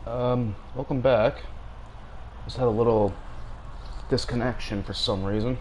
Welcome back. Just had a little disconnection for some reason.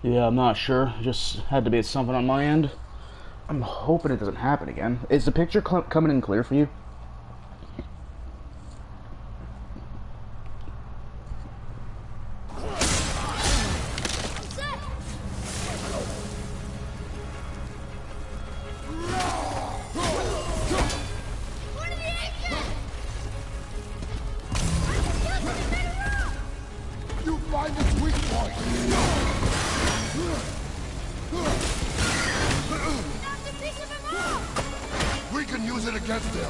Yeah, I'm not sure. Just had to be something on my end. I'm hoping it doesn't happen again. Is the picture coming in clear for you? You find its weak point. We can use it against him.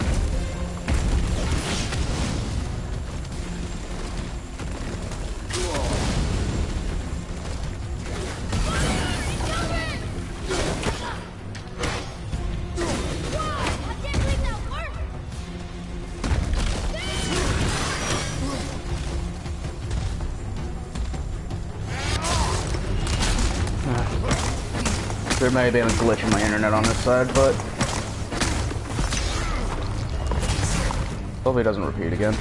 There may have been a glitch in my internet on this side, but hopefully it doesn't repeat again.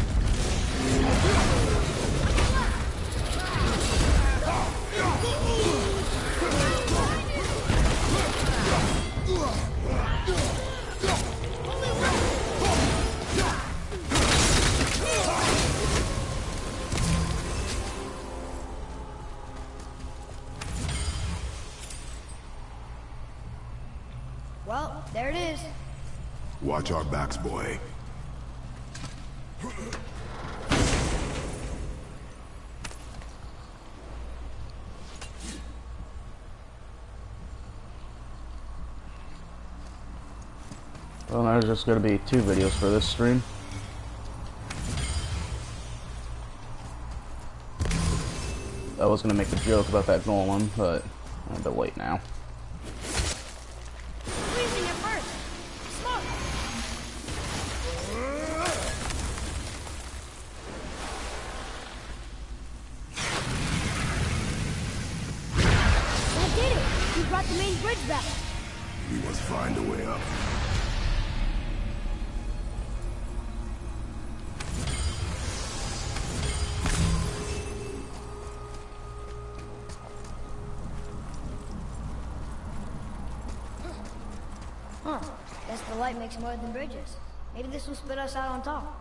Well, there it is. Watch our backs, boy. Well, there's just going to be 2 videos for this stream. I was going to make a joke about that golem, but I'm a bit late now. Freezing it first. Smoke. That did it. We brought the main bridge back. We must find a way up. Huh. Guess the light makes more than bridges. Maybe this will spit us out on top.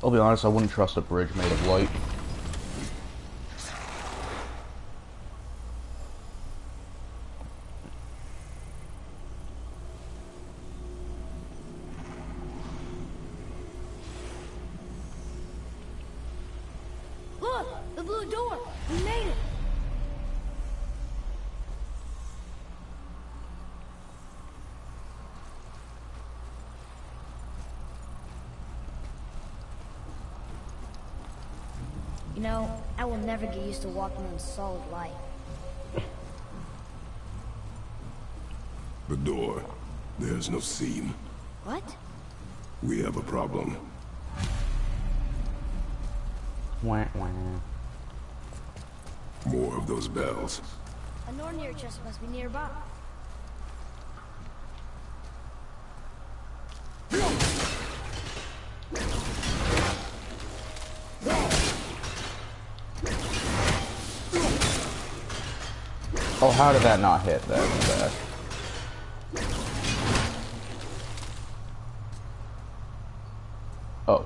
I'll be honest, I wouldn't trust a bridge made of light. Look! The blue door! We made it! You know, I will never get used to walking in solid light. The door. There's no seam. What? We have a problem. Wah, wah. More of those bells. A Nornir chest must be nearby. Oh, how did that not hit that? Oh.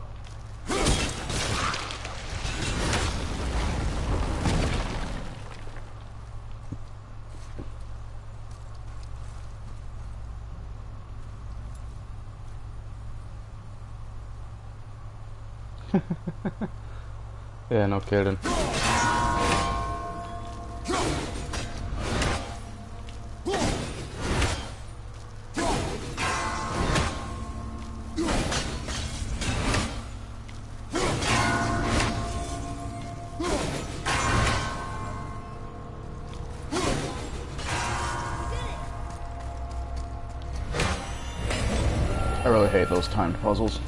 Yeah, no kidding. I really hate those timed puzzles.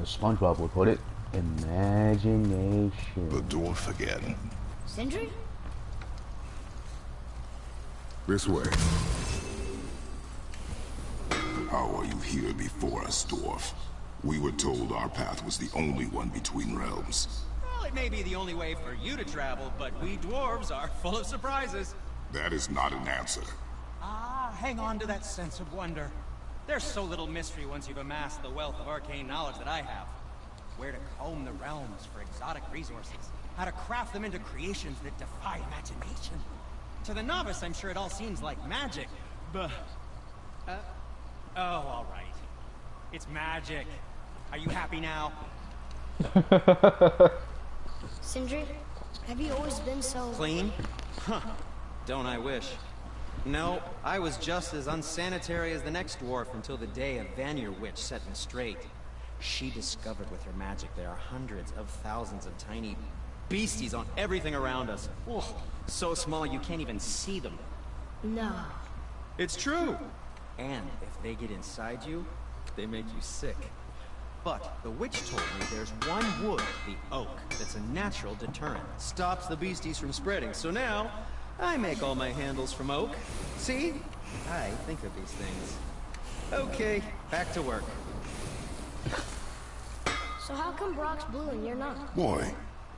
As SpongeBob would put it, imagination. The dwarf again. Sindri? This way. How are you here before us, dwarf? We were told our path was the only one between realms. Well, it may be the only way for you to travel, but we dwarves are full of surprises. That is not an answer. Ah, hang on to that sense of wonder. There's so little mystery once you've amassed the wealth of arcane knowledge that I have. Where to comb the realms for exotic resources. How to craft them into creations that defy imagination. To the novice, I'm sure it all seems like magic, but... oh, all right. It's magic. Are you happy now? Sindri, have you always been so... Clean? Huh. Don't I wish. No, I was just as unsanitary as the next dwarf until the day a Vanir witch set me straight. She discovered with her magic there are hundreds of thousands of tiny beasties on everything around us. Oh, so small you can't even see them. No. It's true. And if they get inside you, they make you sick. But the witch told me there's one wood, the oak, that's a natural deterrent. Stops the beasties from spreading. So now, I make all my handles from oak. See? I think of these things. Okay, back to work. So how come Brock's blue and you're not? Boy,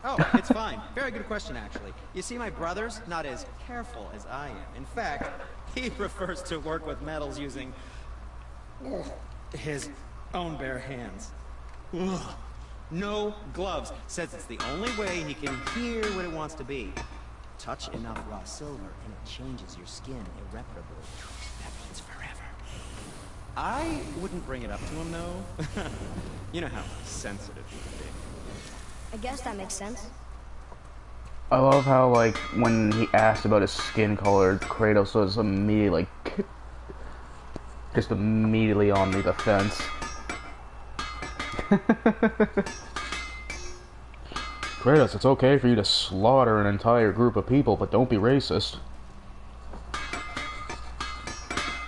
Oh, it's fine. Very good question, actually. You see, my brother's not as careful as I am. In fact, he prefers to work with metals using his own bare hands. Ugh. No gloves. Says it's the only way he can hear what it wants to be. Touch enough raw silver and it changes your skin irreparably. That means forever. I wouldn't bring it up to him, though. You know how sensitive he can be. I guess that makes sense. I love how, like, when he asked about his skin color, Kratos was immediately, like, just immediately on the defense. Kratos, it's okay for you to slaughter an entire group of people, but don't be racist.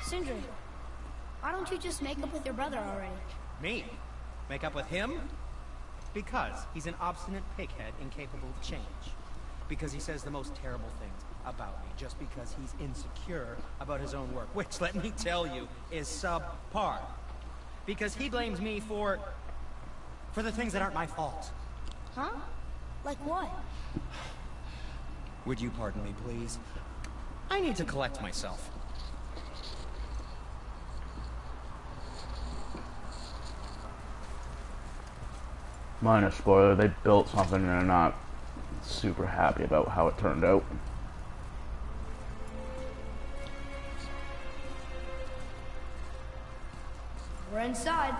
Sindri, why don't you just make up with your brother already? Me? Make up with him? Because he's an obstinate pighead incapable of change. Because he says the most terrible things about me just because he's insecure about his own work, which, let me tell you, is subpar. Because he blames me for the things that aren't my fault. Huh? Like what? Would you pardon me, please? I need to collect myself. Minor spoiler, they built something and they're not super happy about how it turned out. We're inside.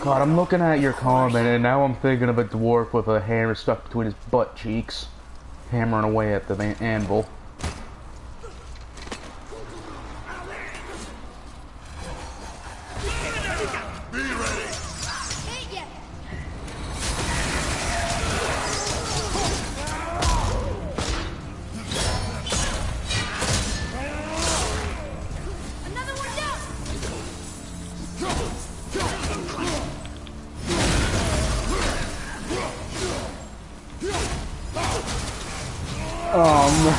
God, I'm looking at your comment and now I'm thinking of a dwarf with a hammer stuck between his butt cheeks, hammering away at the anvil. Oh no.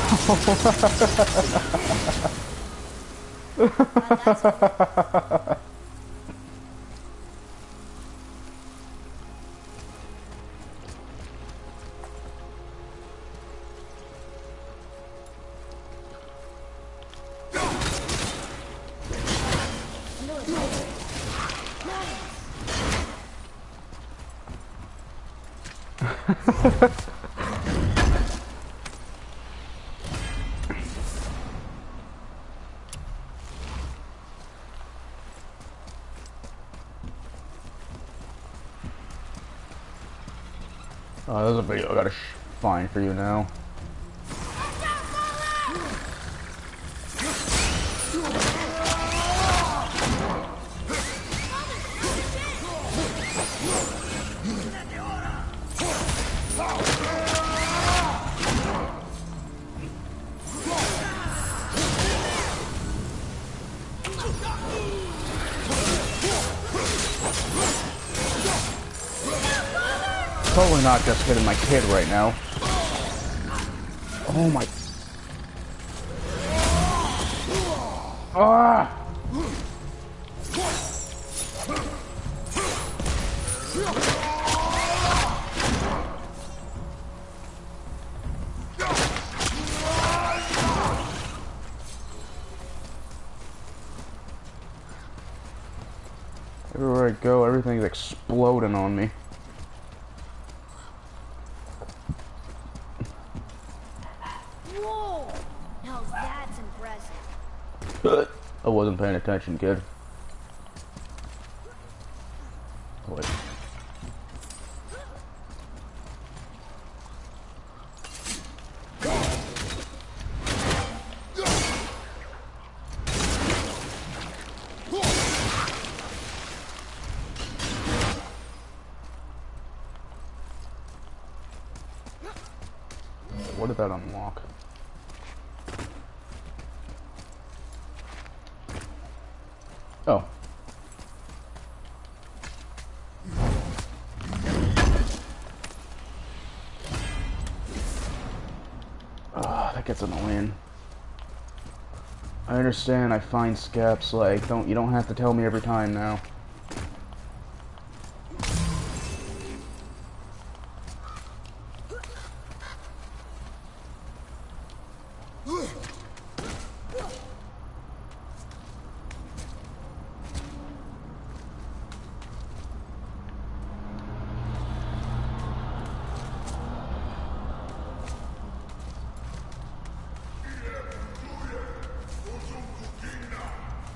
Oh, there's a video I gotta find for you now. Totally not just hitting my kid right now. Oh my. Ah! Everywhere I go, everything's exploding on me. Whoa! Now that's impressive. I wasn't paying attention, kid. Wait. What did that unlock? Oh. That gets annoying. I understand I find scaps, like, you don't have to tell me every time now.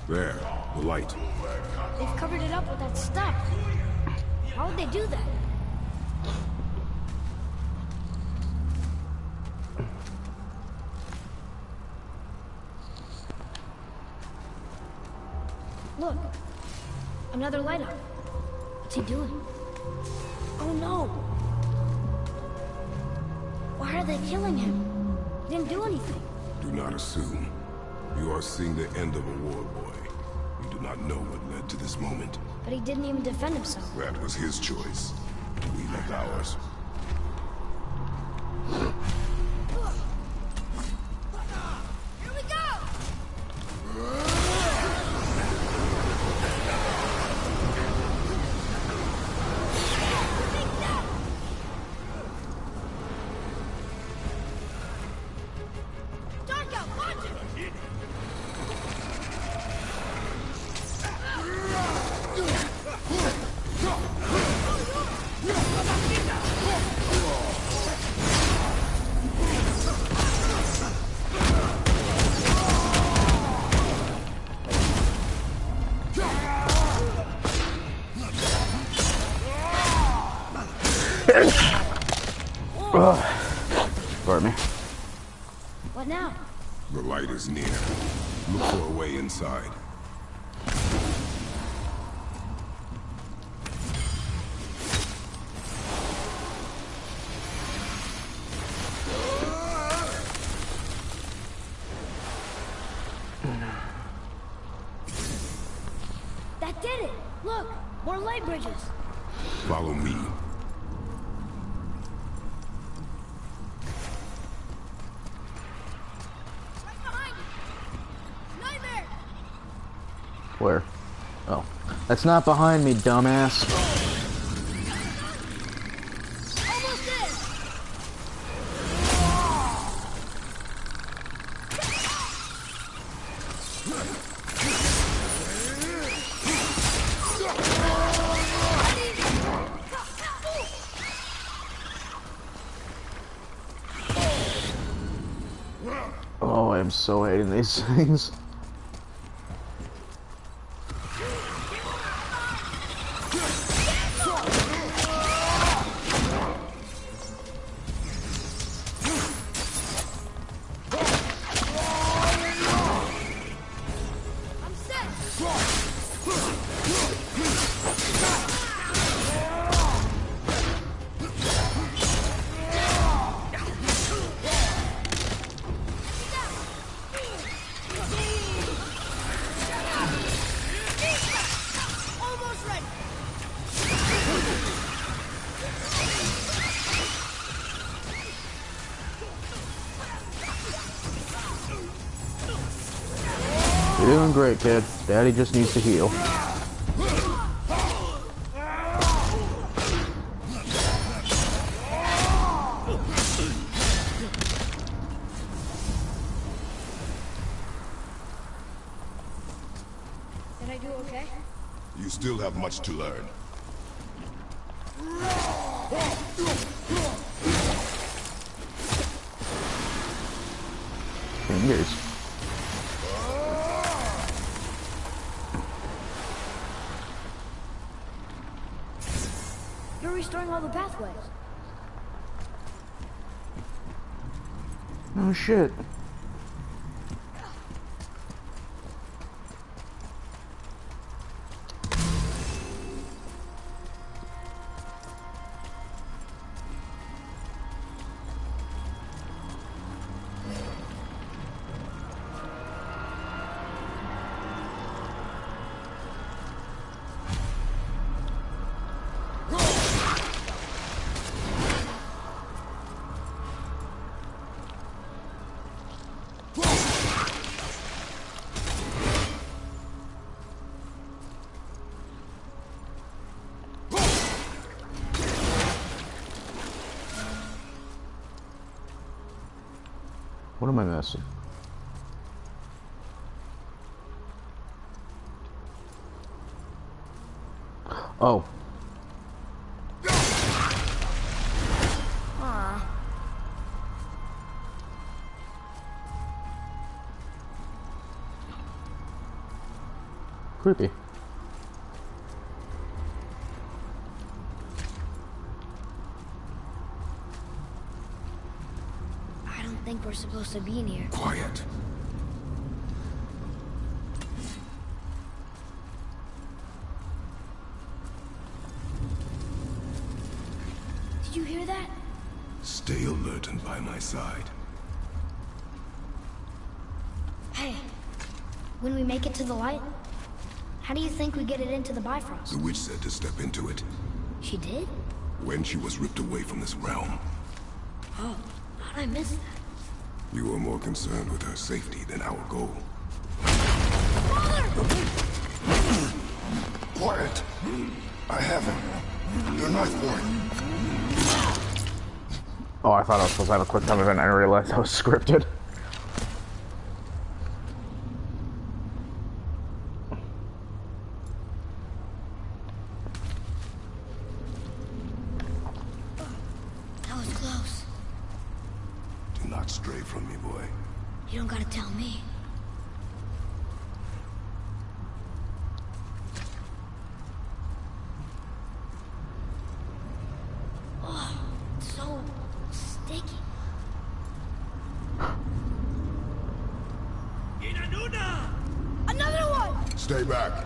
There, the light. They've covered it up with that stuff. How would they do that? Look, another light up. What's he doing? Oh no! Why are they killing him? He didn't do anything. Do not assume. You are seeing the end of a war, boy. You do not know what led to this moment. But he didn't even defend himself. That was his choice. We left ours. Here we go! Dark out, watch it! Pardon me. What now? The light is near. Look for a way inside. That did it! Look! More light bridges! Follow me. That's not behind me, dumbass. Almost there. Oh, I'm so hating these things. I'm set. Almost ready. You're doing great, kid. Daddy just needs to heal. Did I do okay? You still have much to learn. Fingers. You're restoring all the pathways. Oh shit. What am I missing? Oh. Aw. Creepy. I don't think we're supposed to be in here. Quiet. Did you hear that? Stay alert and by my side. Hey, when we make it to the light, how do you think we get it into the Bifrost? The witch said to step into it She did? when she was ripped away from this realm. Oh, how'd I miss that? You were more concerned with her safety than our goal. Quiet! I have him. Your knife boy. Oh, I thought I was supposed to have a quick time event. I didn't realize that was scripted. That was close. Do not stray from me, boy. You don't gotta tell me. Oh, it's so sticky. Another one! Stay back.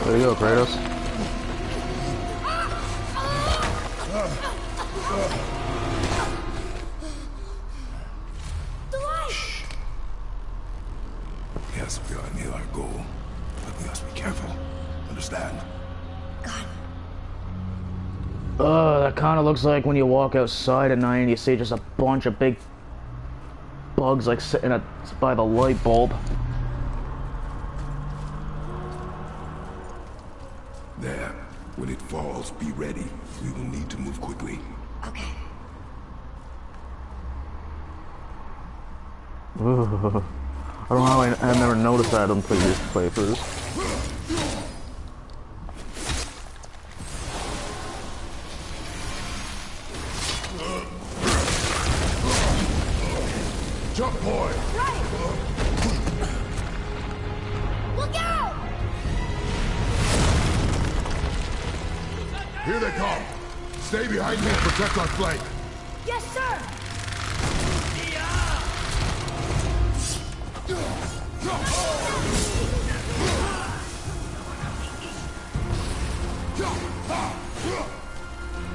There you go, Kratos. The light! Yes, we are near our goal, but we must be careful. Understand? God, That kind of looks like when you walk outside at night and you see just a bunch of big bugs like sitting by the light bulb. There. When it falls, be ready. We will need to move quickly. Okay. Ugh. I don't know how I never noticed that on previous playthroughs. Jump point! Right! Look out! Here they come! Stay behind me and protect our flank! Yes, sir!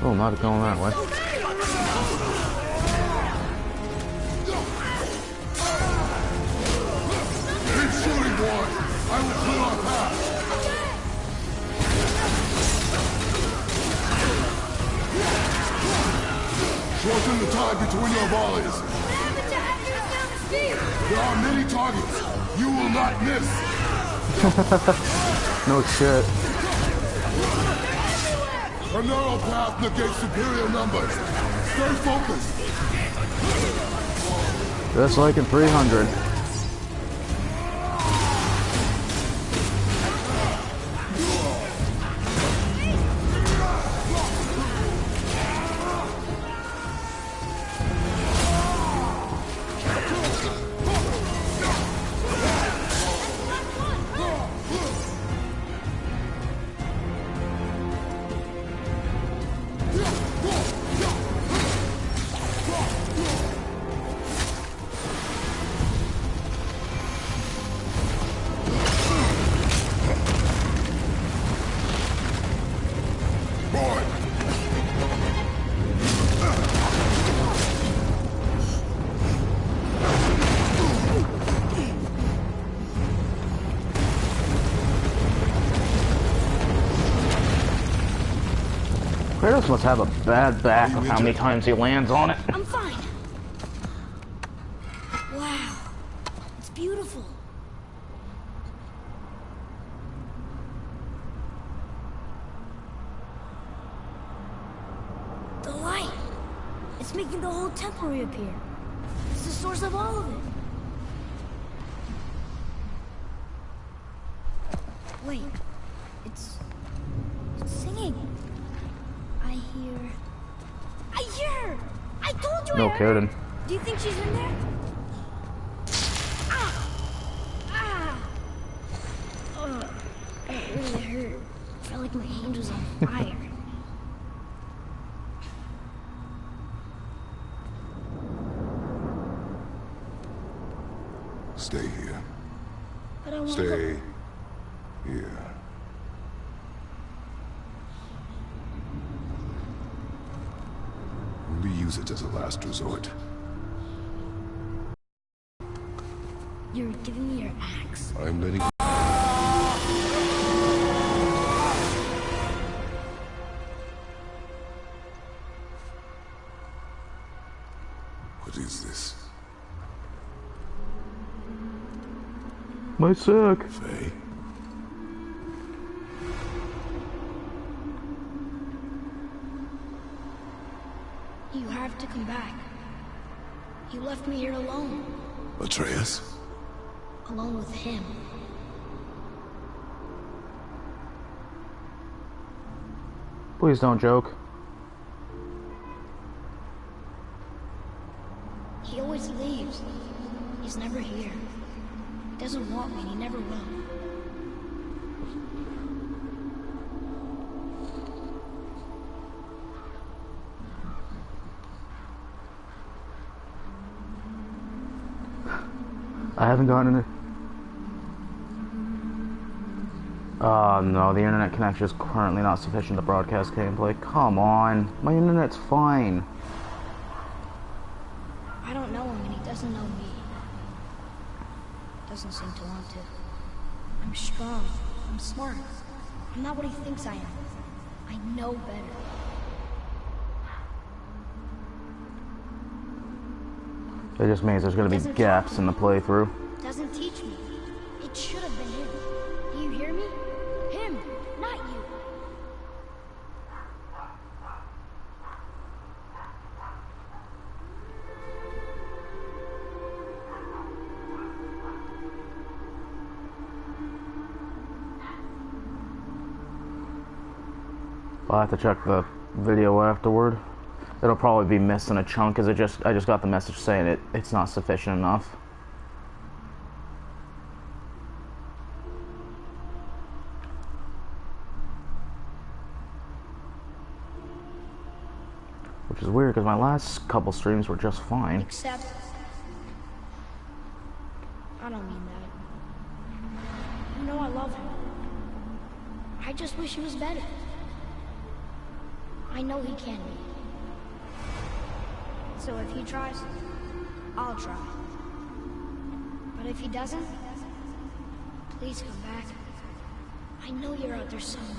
Oh, not going that way. Keep shooting, boys! I will clear our path! Shorten the time between your volleys! There are many targets! You will not miss! No shit. A narrow path negates superior numbers! Stay focused! Just like in 300. Kratos must have a bad back of how many times he lands on it. I'm fine. Wow. It's beautiful. The light. It's making the whole temple reappear. It's the source of all of it. Wait. It's singing. I hear her! I told you I No heard kidding. her. Do you think she's in there? Ah! Ah! Ugh. That really hurt. I felt like my hand was on fire. Stay here. But I want to Stay here. Only use it as a last resort. You're giving me your axe? I'm letting... What is this? My sack. Faye? You have to come back. You left me here alone. Atreus? Alone with him. Please don't joke. He always leaves. He's never here. He doesn't want me and he never will. I haven't gotten it. Oh no, the internet connection is currently not sufficient to broadcast gameplay. Come on, my internet's fine. I don't know him and he doesn't know me. Doesn't seem to want to. I'm strong. I'm smart. I'm not what he thinks I am. I know better. It just means there's gonna be Doesn't gaps in the playthrough. Doesn't teach me. It should have been him. Do you hear me? Him, not you. I'll have to check the video afterward. It'll probably be missing a chunk, cause I just got the message saying it's not sufficient enough. Which is weird, because my last couple streams were just fine. Except... I don't mean that. You know I love him. I just wish he was better. I know he can be. So if he tries, I'll try. But if he doesn't, please come back. I know you're out there somewhere.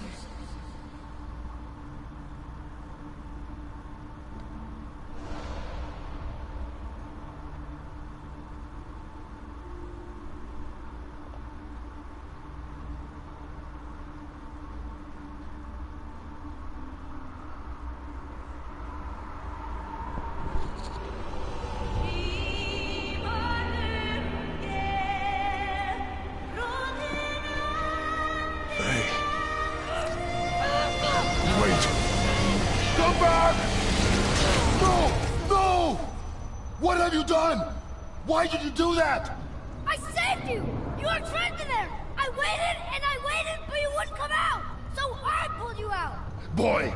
Why did you do that? I saved you! You were trapped in there! I waited and I waited, but you wouldn't come out! So I pulled you out! Boy,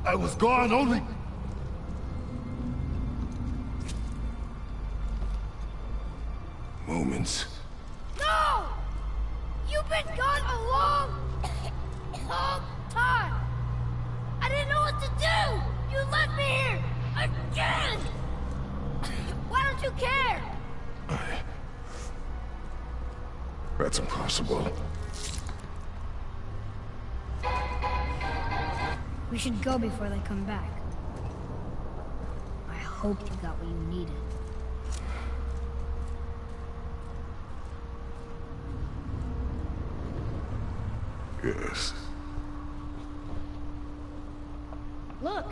I was gone only... moments. No! You've been gone a long, long time! I didn't know what to do! You left me here! Again! Why don't you care? That's impossible. We should go before they come back. I hope you got what you needed. Yes. Look,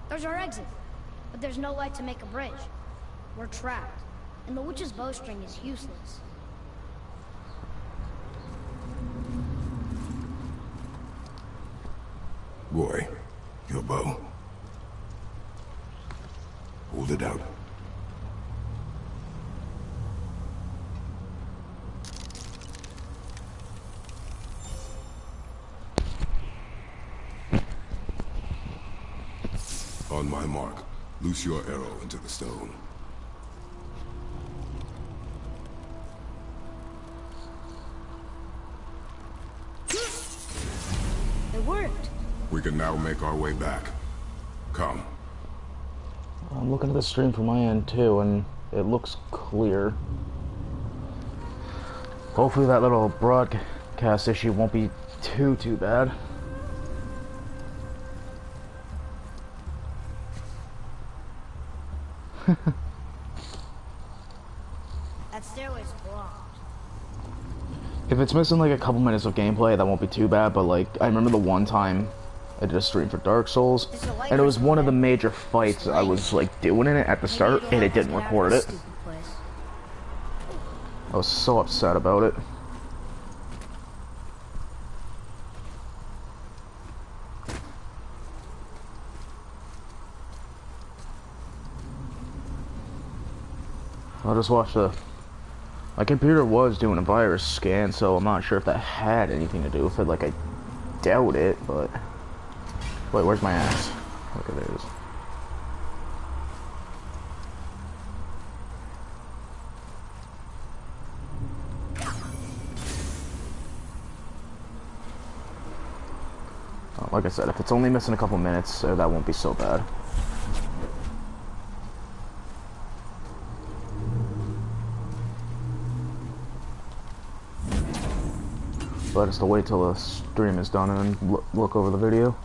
there's our exit. But there's no light to make a bridge. We're trapped, and the witch's bowstring is useless. Boy, your bow. Hold it out. On my mark, loose your arrow into the stone. It worked. We can now make our way back. Come. I'm looking at the stream from my end too, and it looks clear. Hopefully that little broadcast issue won't be too bad. That stairway's blocked. If it's missing like a couple minutes of gameplay, that won't be too bad, but like, I remember the one time I did a stream for Dark Souls, and it was one of the major fights I was like doing in it at the start, and it didn't record it. I was so upset about it. I'll just watch the... My computer was doing a virus scan, so I'm not sure if that had anything to do with it. Like, I doubt it, but... Wait, where's my axe? Okay, there it is. Like I said, if it's only missing a couple minutes, that won't be so bad. So I just have to wait till the stream is done and then look over the video.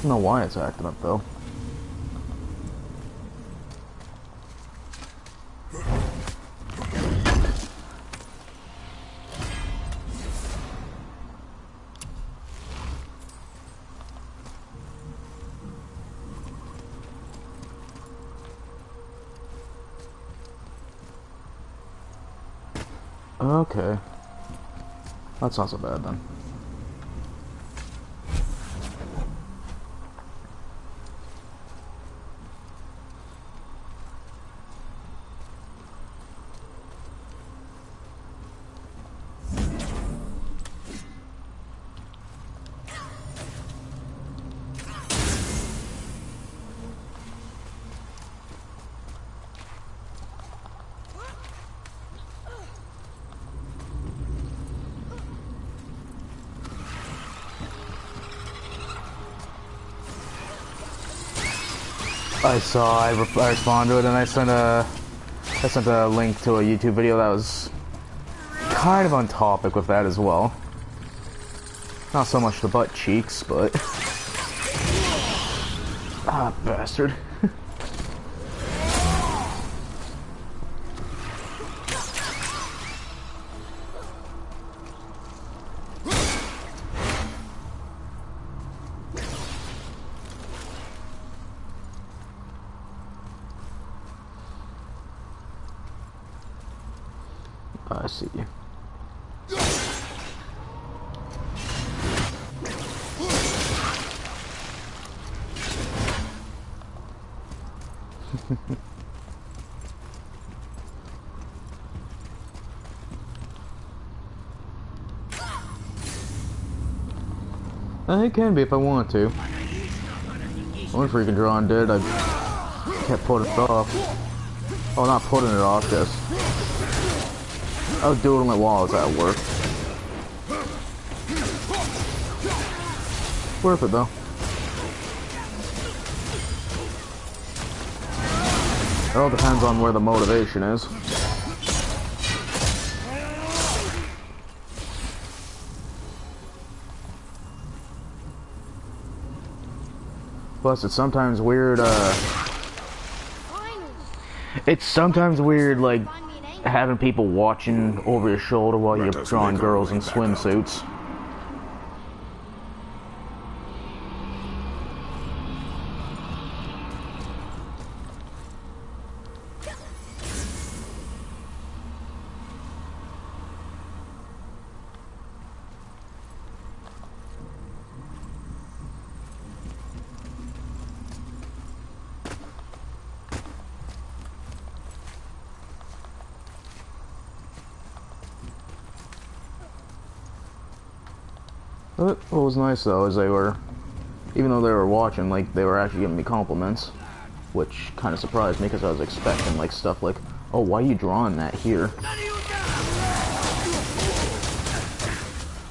don't know why it's acting up though. Okay. That's not so bad then. I saw, I responded to it, and I sent a link to a YouTube video that was kind of on topic with that as well. Not so much the butt cheeks, but ah, bastard. I see you. It can be if I want to. One freaking drawing did. I kept putting it off. Oh, not putting it off, just I was doing it while I was at work. Worth it though. It all depends on where the motivation is. Plus, it's sometimes weird, it's sometimes weird, like, having people watching over your shoulder while you're drawing girls in swimsuits. But what was nice though is they were, even though they were watching, like they were actually giving me compliments, which kind of surprised me because I was expecting like stuff like, "Oh, why are you drawing that here?"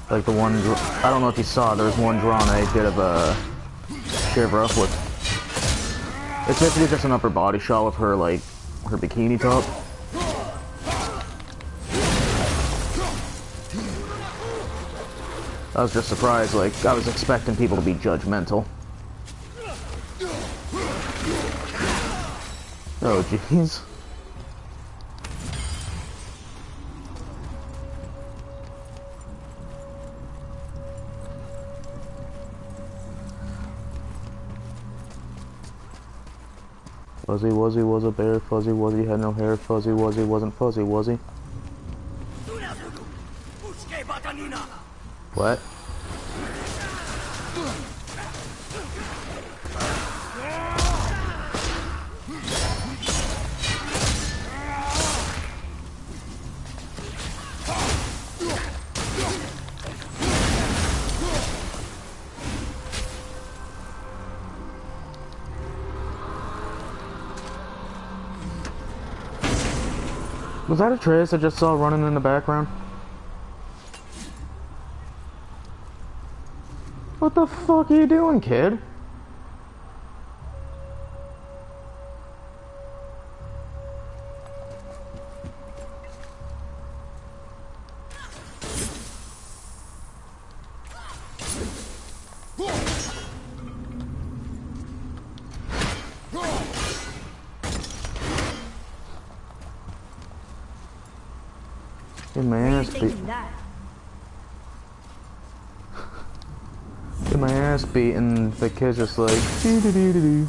Like the one, I don't know if you saw, there was one drawing I did of a Shiver with. It's basically just an upper body shot with her like her bikini top. I was just surprised, like, I was expecting people to be judgmental. Oh, jeez. Fuzzy Wuzzy was a bear, Fuzzy Wuzzy had no hair, Fuzzy Wuzzy wasn't fuzzy, was he? What? Was that a Trace I just saw running in the background? What the fuck are you doing, kid? Get my Where are you ass beat. taking that? Get my ass beat, and the kid's just like, doo-doo-doo-doo-doo.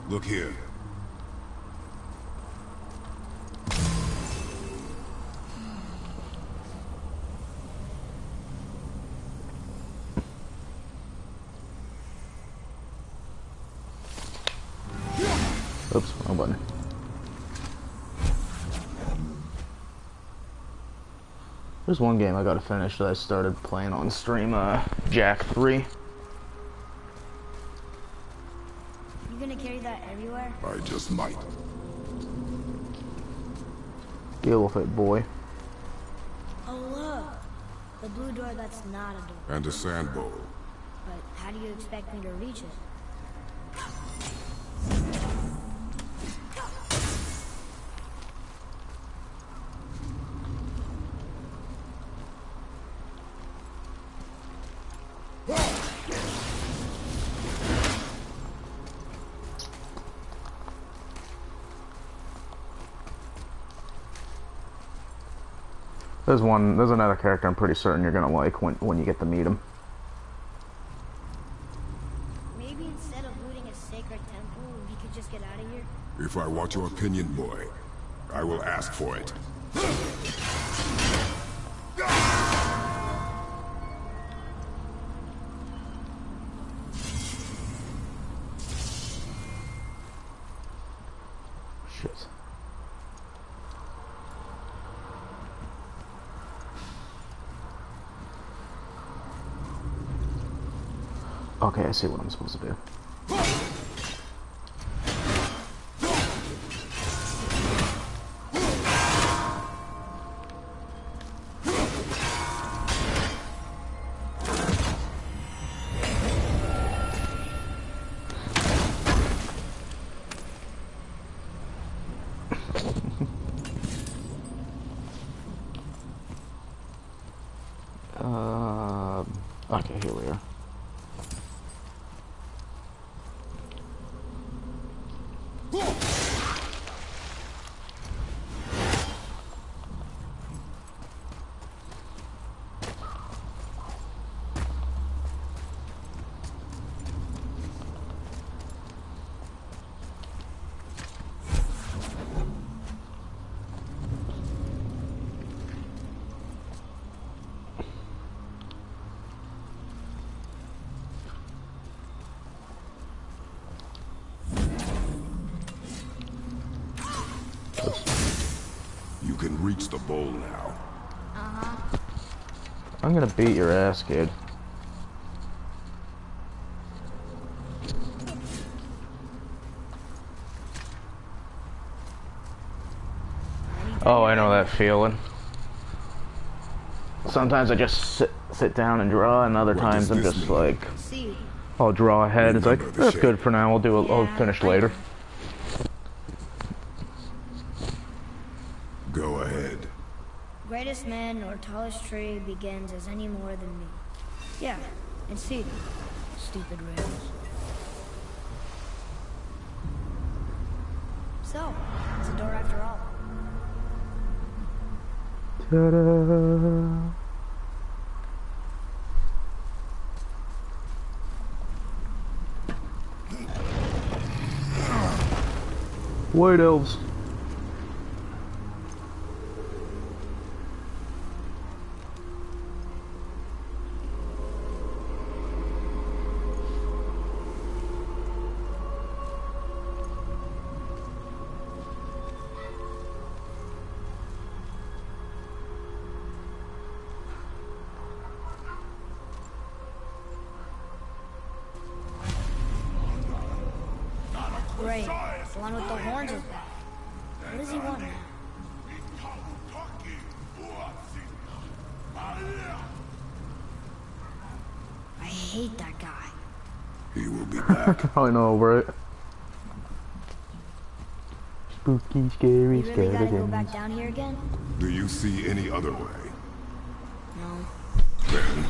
Look here. Oops, wrong button. There's one game I gotta finish that I started playing on stream, Jack 3. You gonna carry that everywhere? I just might. Deal with it, boy. Oh look, the blue door that's not a door. And a sand bowl. But how do you expect me to reach it? There's another character I'm pretty certain you're gonna like when you get to meet him. Maybe instead of looting a sacred temple, we could just get out of here? If I want your opinion, boy, I will ask for it. Shit. Okay, I see what I'm supposed to do. Okay, here we are. You can reach the bowl now. Uh-huh. I'm gonna beat your ass, kid. Oh, I know that feeling. Sometimes I just sit down and draw, and other What times does I'm this just mean? like, See, I'll draw ahead. It's like, Remember the that's shape. good for now. I'll finish later. Go ahead. greatest man or tallest tree begins as any more than me. Yeah, and see them. Stupid riddles. So, it's a door after all. Ta-da. White elves. Great. The one with the horns is back. What does he want now? I hate that guy. He will be back. I know, right? Spooky, scary, You really gotta go skeletons. back down here again? Do you see any other way? No. Then,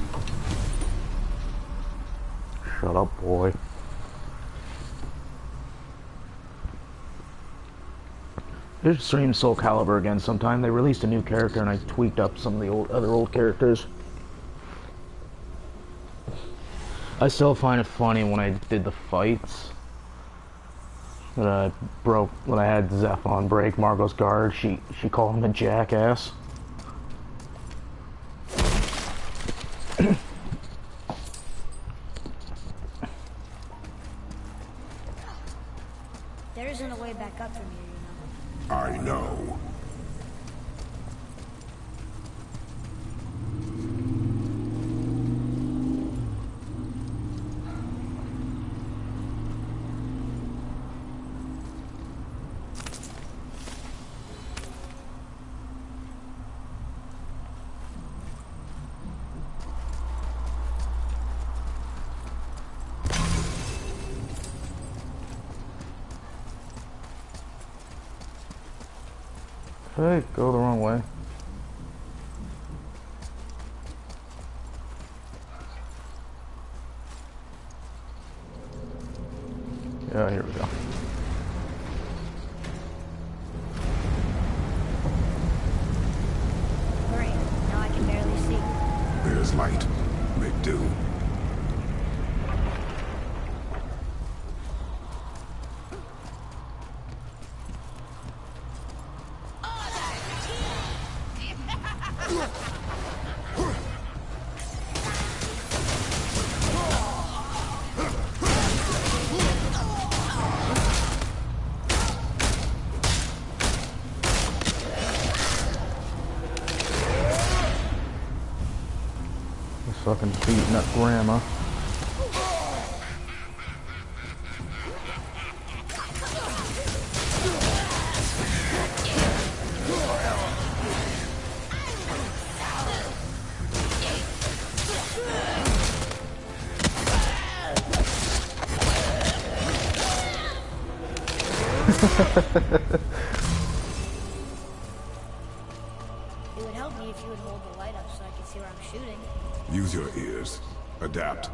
Shut up, boy. I should stream Soul Calibur again sometime. They released a new character and I tweaked up some of the other old characters. I still find it funny when I did the fights that I broke, when I had Zephon break Margot's guard. She called him a jackass. There isn't a way back up from here, you know. I know. Hey, go the wrong way. Yeah, here we go. Great. Now I can barely see. There's light. Make do. Fucking beating up grandma. It would help me if you would hold the light up so I could see where I'm shooting. Use your ears. Adapt.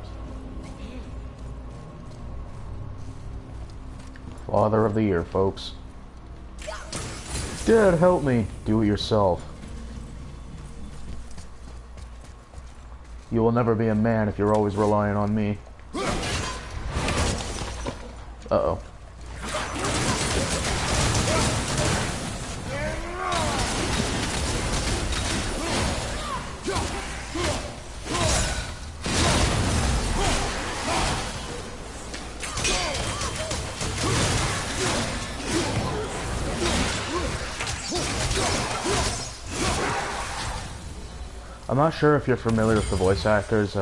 Father of the year, folks. Dad, help me. Do it yourself. You will never be a man if you're always relying on me. Uh-oh. I'm not sure if you're familiar with the voice actors,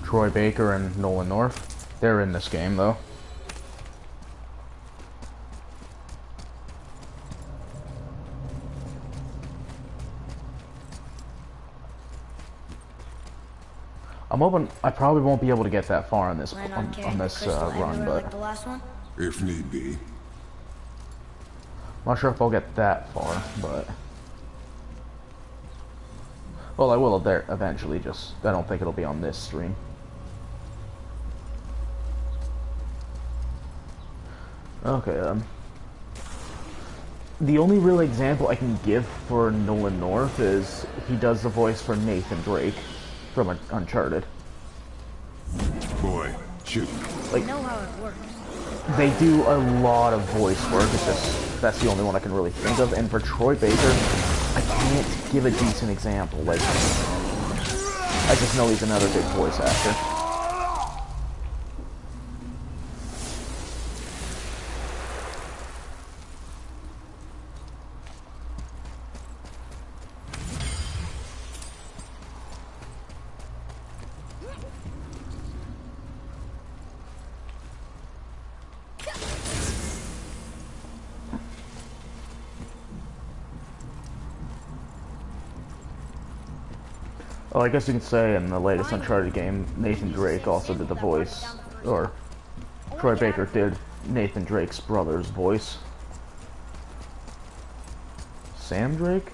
Troy Baker and Nolan North. They're in this game, though. I'm hoping I probably won't be able to get that far on this on this run, but like the last one? If need be. I'm not sure if I'll get that far, but well, I will there eventually. Just I don't think it'll be on this stream. Okay, the only real example I can give for Nolan North is he does the voice for Nathan Drake from Uncharted. Boy, shoot. I know how it works. They do a lot of voice work. It's just that's the only one I can really think of. And for Troy Baker, I can't give a decent example. Like, I just know he's another big voice actor. Well, I guess you can say in the latest Uncharted game, Nathan Drake also did the voice, or Troy Baker did Nathan Drake's brother's voice. Sam Drake?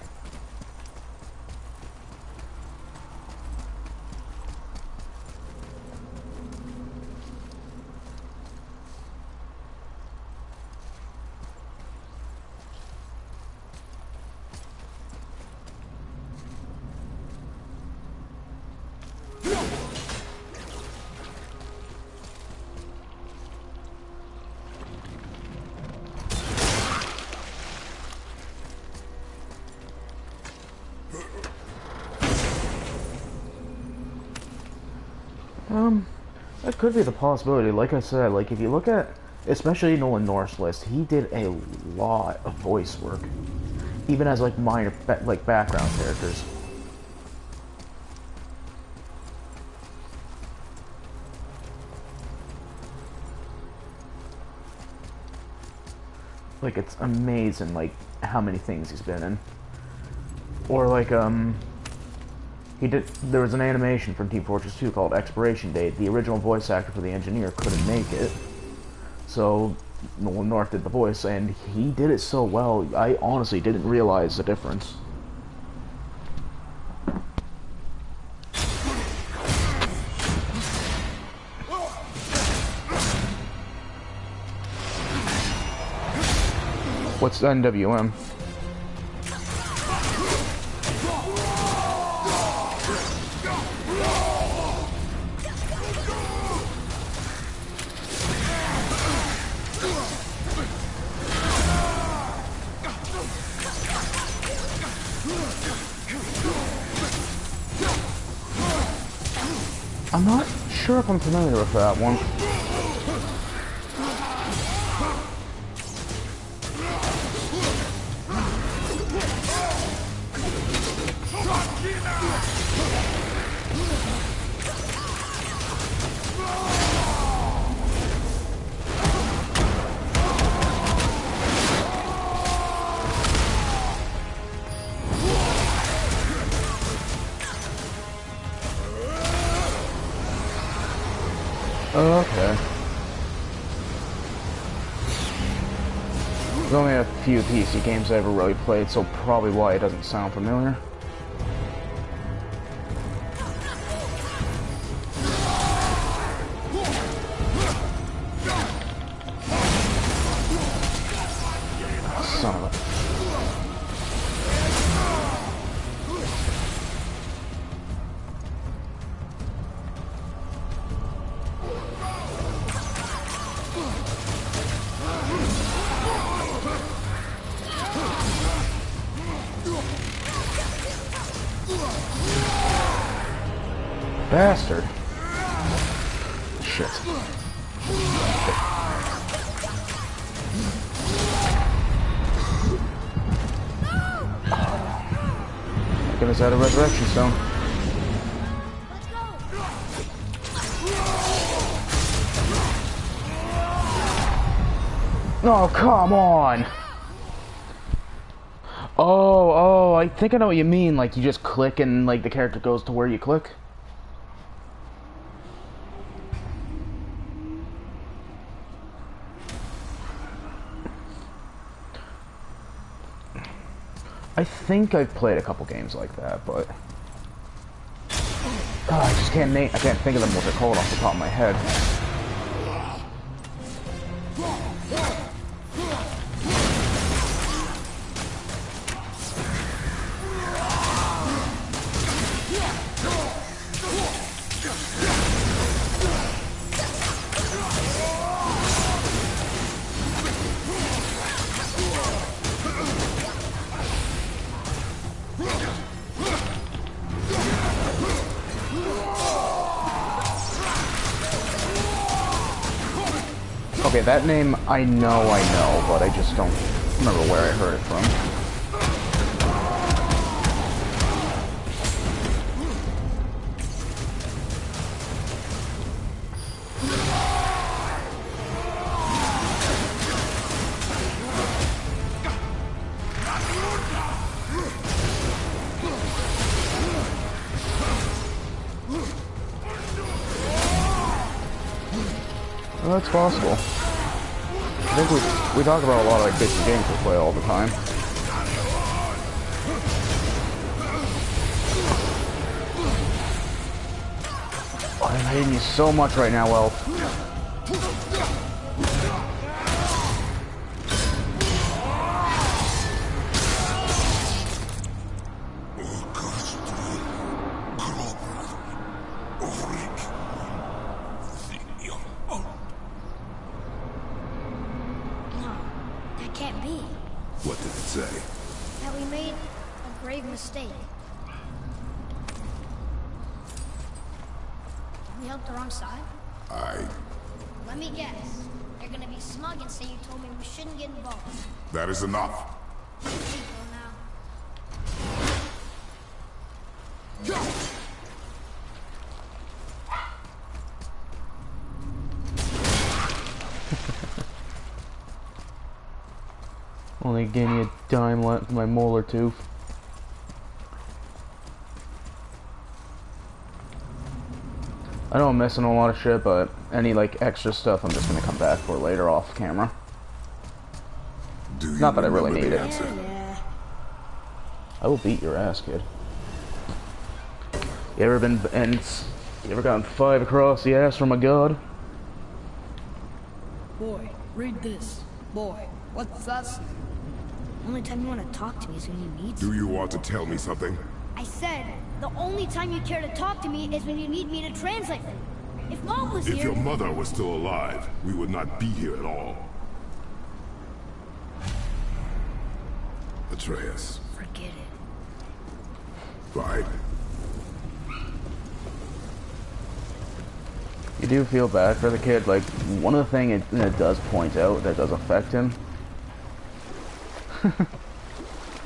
That could be the possibility. Like I said, like if you look at, especially Nolan North's list, he did a lot of voice work, even as like minor, like background characters. Like it's amazing, like how many things he's been in. Or like there was an animation from Team Fortress 2 called Expiration Date. The original voice actor for the engineer couldn't make it, so Nolan North did the voice, and he did it so well, I honestly didn't realize the difference. What's NWM? I'm not sure if I'm familiar with that one. Okay. There's only a few PC games I ever really played, so probably why it doesn't sound familiar. Son of a... Bastard. Shit. Get us out of Resurrection Stone. Oh, come on! Oh, I think I know what you mean. Like, you just click and, like, the character goes to where you click. I think I've played a couple games like that, but I just can't I can't think of them what they're called off the top of my head. Okay, that name I know, but I just don't remember where I heard it from. Well, that's possible. I think we talk about a lot of like basic games we play all the time. Oh, I'm hating you so much right now, Elf. What did it say? That we made a grave mistake. We helped the wrong side? Let me guess. You're gonna be smug and say you told me we shouldn't get involved. That is enough. There you go now. Only gave me a dime left for my molar tooth. I know I'm missing a lot of shit, but any like extra stuff I'm just gonna come back for later off camera. Not that I really need it. Yeah. I will beat your ass, kid. You ever gotten 5 across the ass from a god? Boy, read this. Boy, what's that? Only time you want to talk to me is when you need Do you want to tell me something? I said, the only time you care to talk to me is when you need me to translate. If Mom was If here... your mother was still alive, we would not be here at all. Atreus. Forget it. Right. You do feel bad for the kid. Like, one of the things it does point out that does affect him.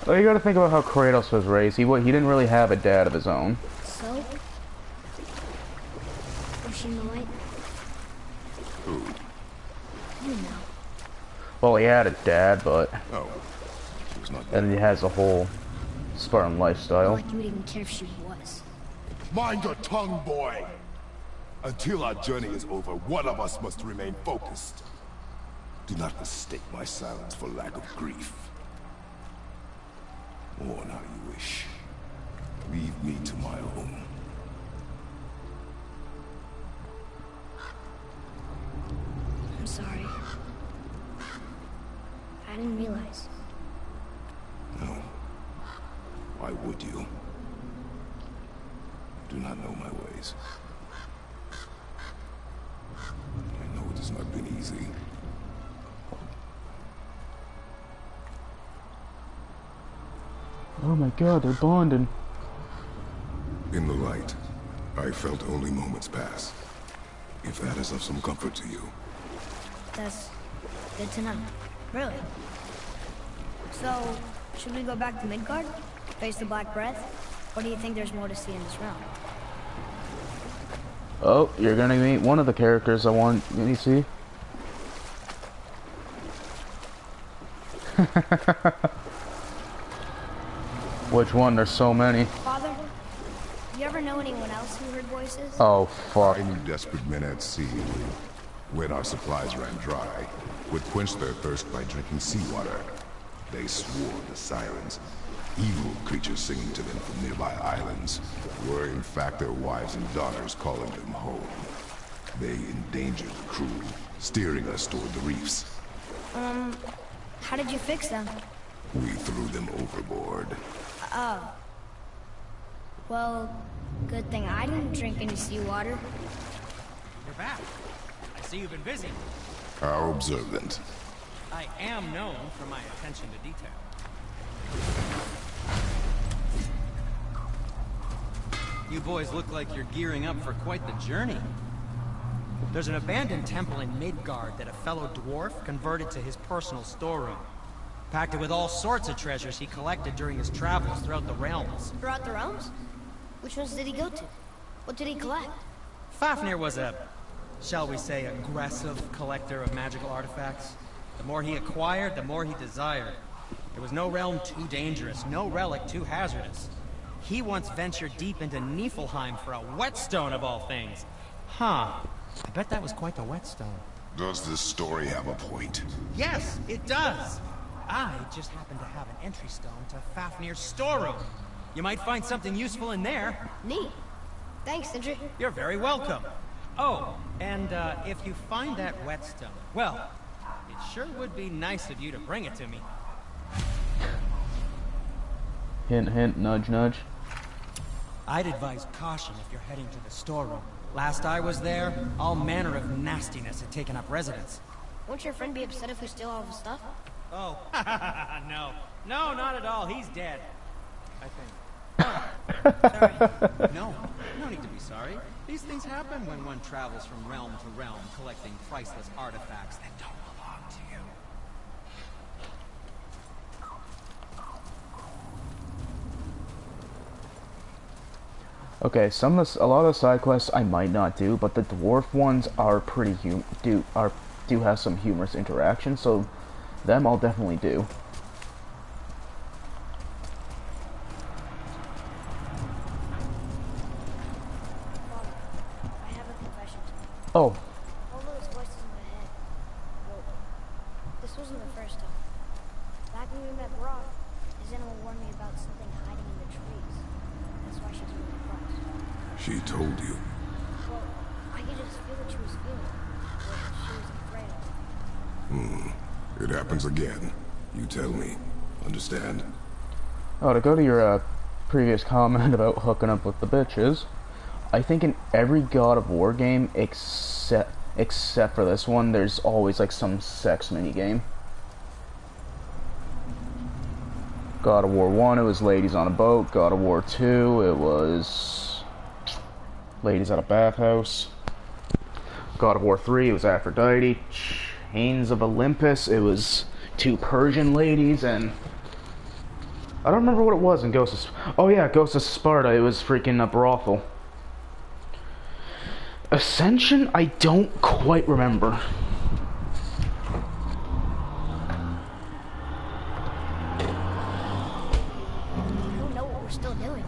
Well, you gotta think about how Kratos was raised. He didn't really have a dad of his own. So? Pushing the light? Who? You know. Well, he had a dad, but... Oh. She was not And he has a whole Spartan lifestyle. Like you would even care if she was. Mind your tongue, boy! Until our journey is over, one of us must remain focused. Do not mistake my silence for lack of grief. Mourn how you wish. Leave me to my own. I'm sorry. I didn't realize. No. Why would you? Do not know my ways. I know it has not been easy. Oh my god, they're bonding. In the light, I felt only moments pass. If that is of some comfort to you. That's good to know. Really? So, should we go back to Midgard? Face the Black Breath? Or do you think there's more to see in this realm? Oh, you're gonna meet one of the characters I want you to see. Which one? There's so many. Father, you ever know anyone else who heard voices? Oh, fuck. I knew desperate men at sea, when our supplies ran dry, would quench their thirst by drinking seawater. They swore the sirens, evil creatures singing to them from nearby islands, were in fact their wives and daughters calling them home. They endangered the crew, steering us toward the reefs. How did you fix them? We threw them overboard. Oh. Well, good thing I didn't drink any seawater. You're back. I see you've been busy. How observant. I am known for my attention to detail. You boys look like you're gearing up for quite the journey. There's an abandoned temple in Midgard that a fellow dwarf converted to his personal storeroom. Packed it with all sorts of treasures he collected during his travels throughout the realms. Throughout the realms? Which ones did he go to? What did he collect? Fafnir was a, shall we say, aggressive collector of magical artifacts. The more he acquired, the more he desired. There was no realm too dangerous, no relic too hazardous. He once ventured deep into Niflheim for a whetstone of all things. Huh. I bet that was quite the whetstone. Does this story have a point? Yes, it does. I just happen to have an entry stone to Fafnir's storeroom. You might find something useful in there. Neat. Thanks, Sindri. You're very welcome. Oh, and if you find that whetstone, well, it sure would be nice of you to bring it to me. Hint, hint, nudge, nudge. I'd advise caution if you're heading to the storeroom. Last I was there, all manner of nastiness had taken up residence. Won't your friend be upset if we steal all the stuff? Oh, no. No, not at all. He's dead. I think. Sorry. No, no need to be sorry. These things happen when one travels from realm to realm, collecting priceless artifacts that don't belong to you. Okay, a lot of the side quests I might not do, but the dwarf ones are pretty do have some humorous interactions, so them I'll definitely do. Father, I have a confession to make. Oh, All those voices in my head. Well, this wasn't the first time. Back when we met Brock, his animal warned me about something hiding in the trees. That's why she told me across. She told you. Well, I could just feel what she was feeling. What she was afraid of. It happens again. You tell me. Understand? oh, to go to your previous comment about hooking up with the bitches, I think in every God of War game except for this one, there's always like some sex mini game. God of War 1, it was ladies on a boat. God of War 2, it was ladies at a bathhouse. God of War 3, it was Aphrodite. Chains of Olympus, it was 2 Persian ladies, and I don't remember what it was in Ghost of Sparta, it was freaking a brothel. Ascension, I don't quite remember. I don't know what we're still doing.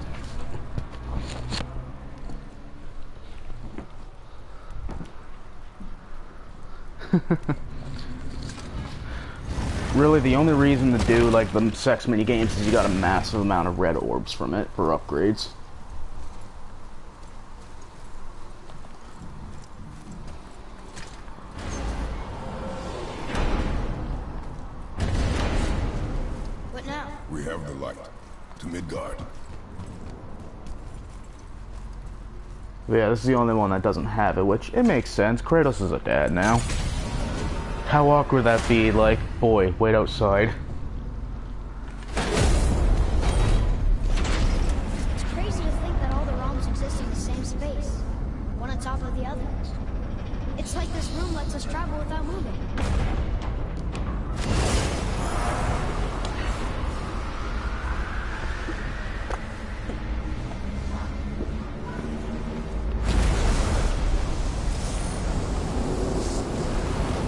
Really, the only reason to do like the sex mini games is you got a massive amount of red orbs from it for upgrades. What now? We have the light. To Midgard. But yeah, this is the only one that doesn't have it, which it makes sense. Kratos is a dad now. How awkward would that be? Like, boy, wait outside. It's crazy to think that all the realms exist in the same space, one on top of the other. It's like this room lets us travel without moving.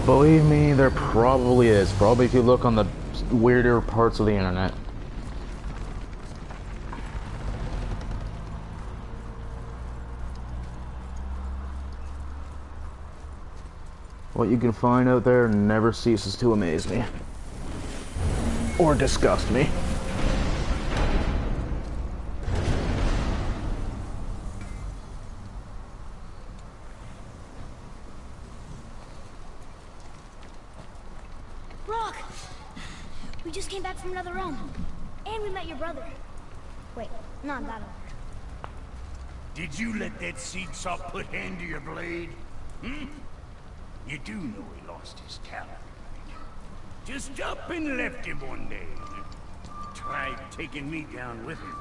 Believe me, there probably is. Probably if you look on the weirder parts of the internet. What you can find out there never ceases to amaze me. Or disgust me. Brock! We just came back from another realm. And we met your brother. Wait, not that one. Did you let that seed sop put hand to your blade? Hmm? You do know he lost his talent, right? Just up and left him one day. Tried taking me down with him.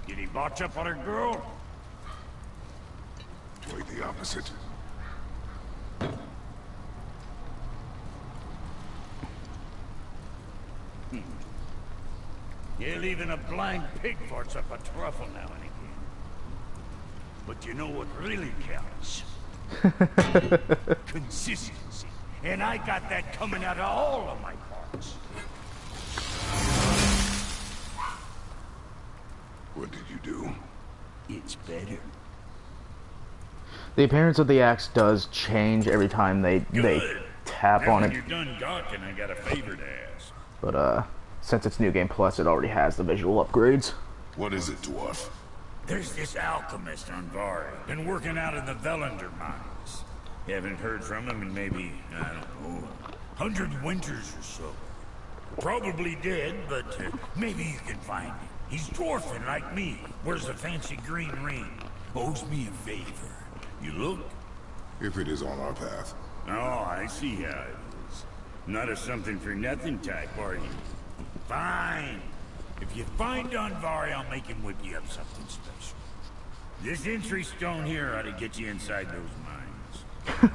Did he botch up on her girl? Quite the opposite. Yeah, even a blind pig farts up a truffle now and again. But you know what really counts? Consistency. And I got that coming out of all of my parts. What did you do? It's better. The appearance of the axe does change every time they tap Now on when it. you're done gawking, I got a favor to ask. But since it's New Game Plus, it already has the visual upgrades. What is it, dwarf? There's this alchemist on Vari, been working out in the Velander mines. Haven't heard from him in maybe, I don't know, 100 winters or so. Probably dead, but maybe you can find him. He's dwarfing like me, wears a fancy green ring, owes me a favor. You look? If it is on our path. Oh, I see how it is. Not a something-for-nothing type, are you? Fine. If you find Anvari, I'll make him whip you up something special. This entry stone here ought to get you inside those mines.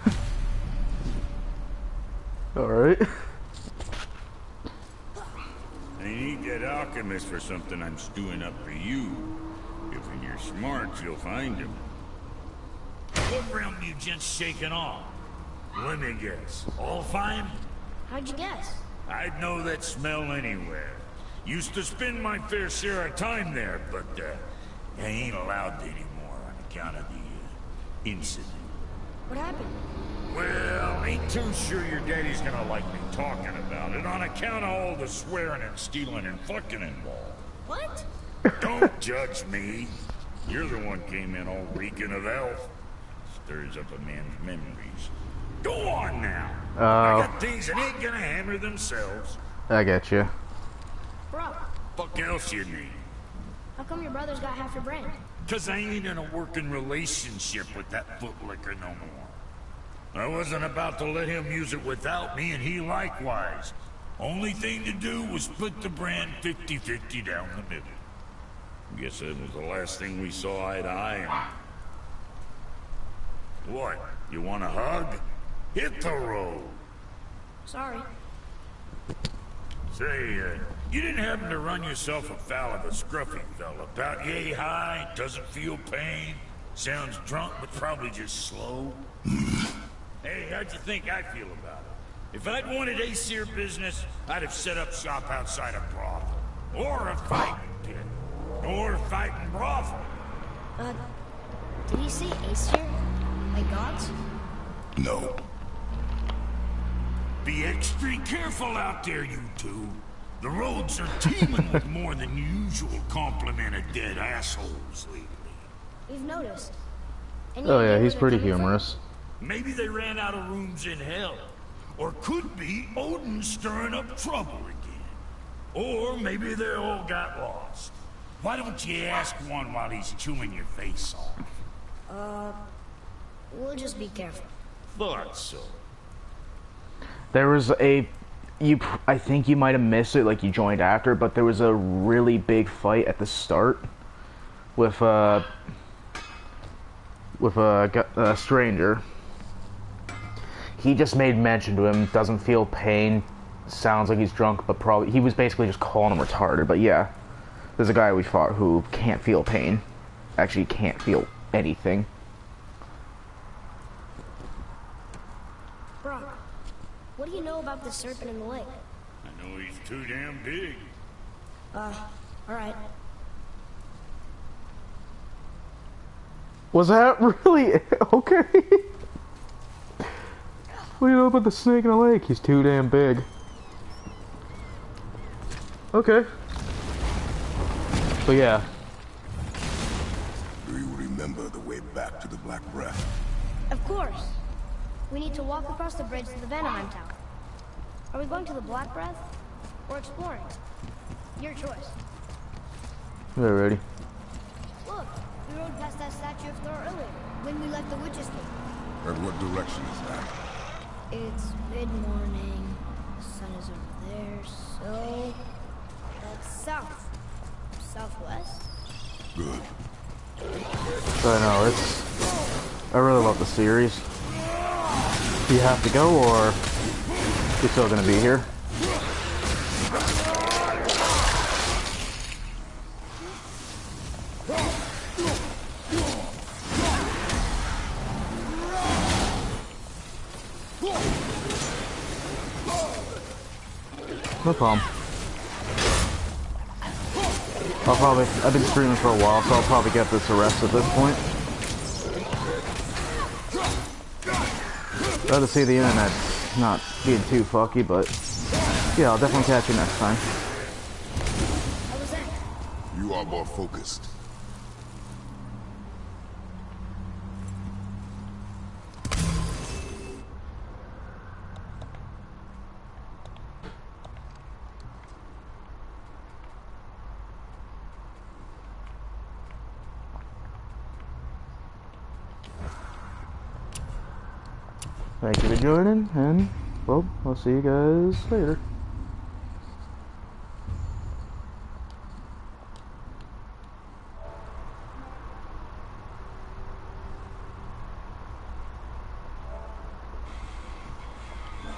Alright. I need that alchemist for something I'm stewing up for you. If you're smart, you'll find him. What realm you gents shaking off? Let me guess. All fine? How'd you guess? I'd know that smell anywhere. Used to spend my fair share of time there, but I ain't allowed to anymore on account of the incident. What happened? Well, ain't too sure your daddy's gonna like me talking about it on account of all the swearing and stealing and fucking involved. What? Don't judge me. You're the one came in all reeking of elf. Stirs up a man's memories. Go on now. I got things that ain't gonna hammer themselves. I get you. Bro, Fuck else you need? how come your brother's got half your brand? 'Cause I ain't in a working relationship with that footlicker no more. I wasn't about to let him use it without me, and he likewise. Only thing to do was split the brand 50-50 down the middle. Guess that was the last thing we saw eye to eye on. What? You want a hug? Hit the road. Sorry. Say, you didn't happen to run yourself afoul of a scruffy fella about yay high, doesn't feel pain, sounds drunk but probably just slow? Hey, how'd you think I feel about it? If I'd wanted Aesir business, I'd have set up shop outside a brothel. Or a fighting pit. Or a fighting brothel. Did he say Aesir? Like gods? No. Be extra careful out there, you two. The roads are teeming with more than usual complement of dead assholes lately. We've noticed. Oh yeah, he's pretty humorous. Maybe they ran out of rooms in hell. Or could be Odin stirring up trouble again. Or maybe they all got lost. Why don't you ask one while he's chewing your face off? We'll just be careful. Thought so. There was I think you might have missed it, like you joined after, but there was a really big fight at the start with a stranger. He just made mention to him, doesn't feel pain, sounds like he's drunk, but probably, he was basically just calling him retarded, but yeah. There's a guy we fought who can't feel pain. Actually can't feel anything. Brock, what do you know about the serpent in the lake? I know he's too damn big. Alright. Was that really okay? What do you know about the snake in the lake? He's too damn big. Okay. So yeah. Do you remember the way back to the Black Breath? Of course. We need to walk across the bridge to the Vanaheim Tower. Are we going to the Black Breath? Or exploring? Your choice. Yeah, ready. Look, we rode past that statue of Thor earlier, when we left the Witch's Cave. And what direction is that? It's mid-morning, the sun is over there, so... that's south. Southwest? Good. I know, I really love the series. Do you have to go, or you're still gonna be here? No problem. I've been streaming for a while, so I'll probably get this arrest at this point. Glad to see the internet not being too fucky, but yeah, I'll definitely catch you next time. How was that? You are more focused. Thank you for joining, and, well, I'll see you guys later.